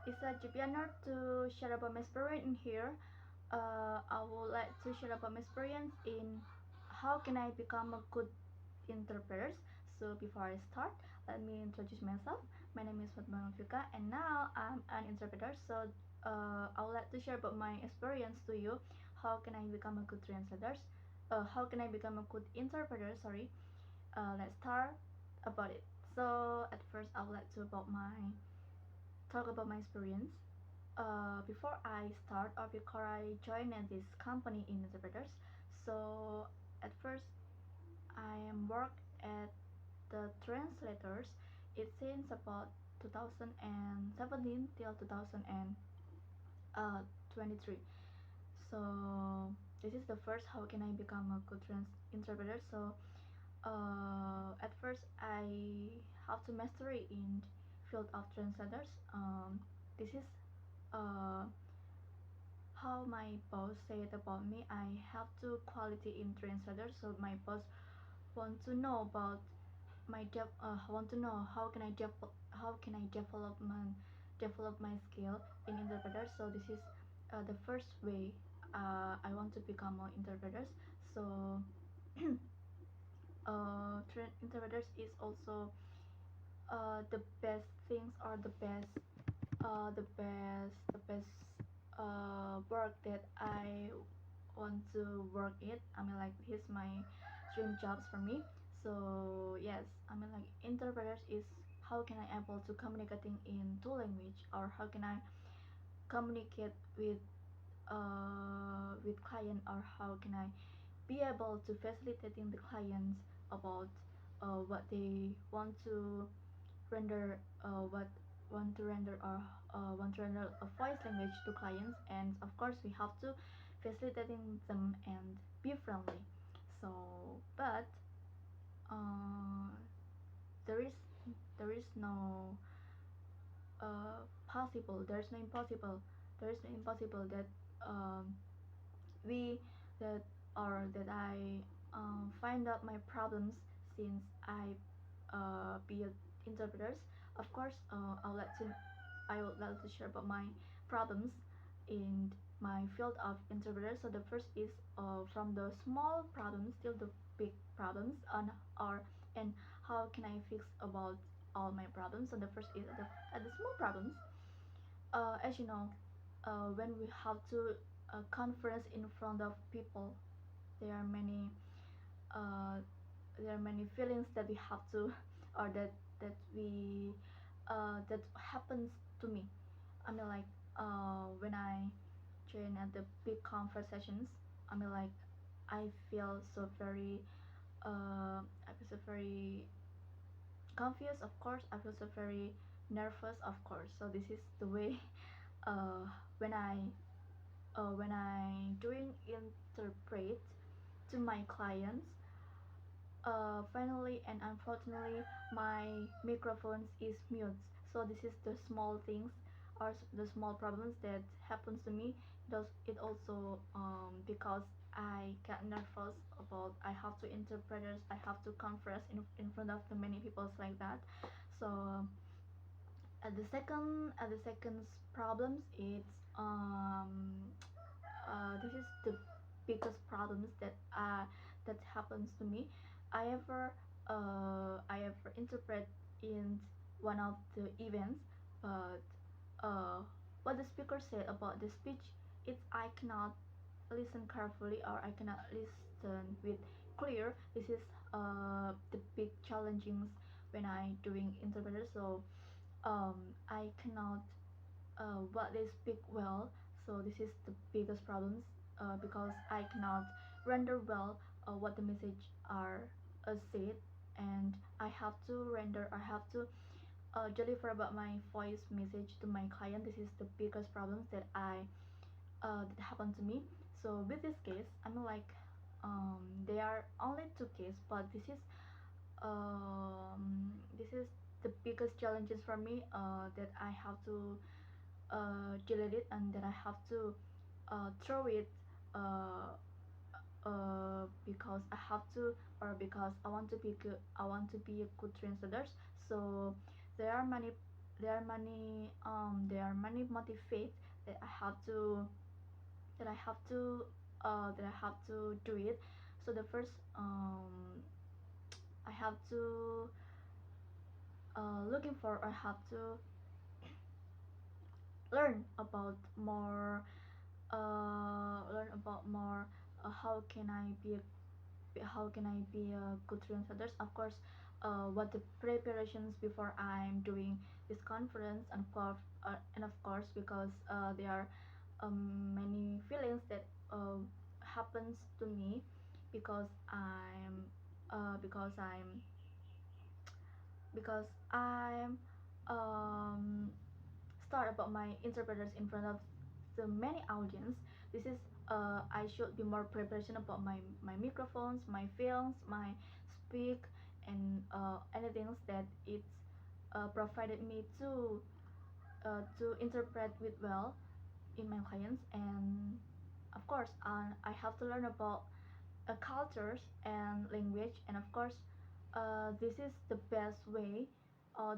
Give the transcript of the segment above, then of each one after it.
It's a deep honor to share about my experience in here. I would like to share about my experience in how can I become a good interpreter. So before I start, let me introduce myself. My name is Vatma Anggi, and now I'm an interpreter. So I would like to share about my experience to you. How can I become a good translator? How can I become a good interpreter? Sorry. Let's start about it. So at first, I would like to talk about my experience. Before I start or before I join at this company in interpreters, so at first I am work at the translators. It since about 2017 till 2023. So this is the first how can I become a good interpreter. So at first I have to mastery in field of translators. This is uh, how my boss said about me. I have to quality in translator, so my boss want to know about want to know how can I develop my skill in interpreter. So this is the first way I want to become an interpreter. So interpreters is also the best things or the best work that I want to work it. I mean, like, here's my dream jobs for me. So yes, I mean, like, interpreters is how can I able to communicating in two language, or how can I communicate with client, or how can I be able to facilitating the clients about what they want to render what want to render or want to render a voice language to clients. And of course we have to facilitating them and be friendly. So but uh, there is there is no possible there is no impossible that we that that I find out my problems since I be a interpreters. Of course, I would like to share about my problems in my field of interpreter. So the first is from the small problems till the big problems, and how can I fix about all my problems. So the first is at the small problems. As you know, when we have to conference in front of people, there are many uh, there are many feelings that we have to or that happens to me. I mean, like, when I join at the big conversations, I mean, like, I feel so very I feel so very confused, of course. I feel so very nervous, of course. So this is the way uh, when I doing interpret to my clients. Finally and unfortunately, my microphone is mute. So this is the small things or the small problems that happens to me. It also because I get nervous about I have to interpreters, I have to conference in front of the many people like that. So at the second problems, it's this is the biggest problems that happens to me. I ever interpret in one of the events, but uh, what the speaker said about the speech, it's I cannot listen carefully, or I cannot listen with clear. This is the big challenges when I doing interpreter. So I cannot what they speak well. So this is the biggest problems because I cannot render well what the message are said, and I have to render. I have to deliver about my voice message to my client. This is the biggest problems that happened to me. So with this case, I mean, like, there are only two cases, but this is the biggest challenges for me that I have to delete it, and that I have to throw it because I have to, or because I want to be good. I want to be a good translator. So there are many. there are many motivates that I have to that I have to that I have to do it. So the first, I have to looking for I have to learn about more learn about more how can I be a good translator. Of course, what the preparations before I'm doing this conference, and of course because there are many feelings that happens to me because because I'm um, start about my interpreters in front of the many audience. This is I should be more preparation about my microphones, my films, my speak, and anything that it's provided me to interpret with well in my clients. And of course I have to learn about cultures and language. And of course this is the best way,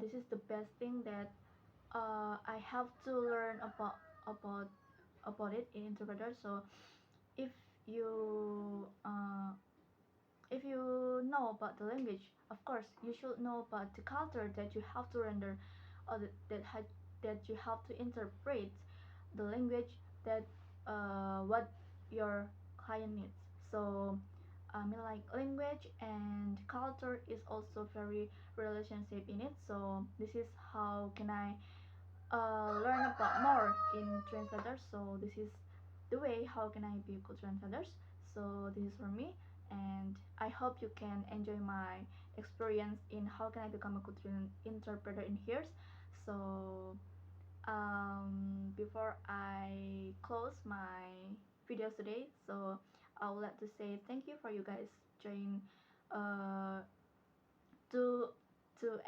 this is the best thing that I have to learn about about it in interpreter. So if you if you know about the language, of course you should know about the culture that you have to render, or that you have to interpret the language that what your client needs. So I mean, like, language and culture is also very relationship in it. So this is how can I learn about more in translators. So this is the way how can I be a good translators. So this is for me, and I hope you can enjoy my experience in how can I become a good interpreter in here. So before I close my videos today, so I would like to say thank you for you guys joining uh, to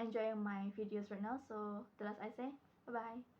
enjoying my videos right now. So the last I say bye bye.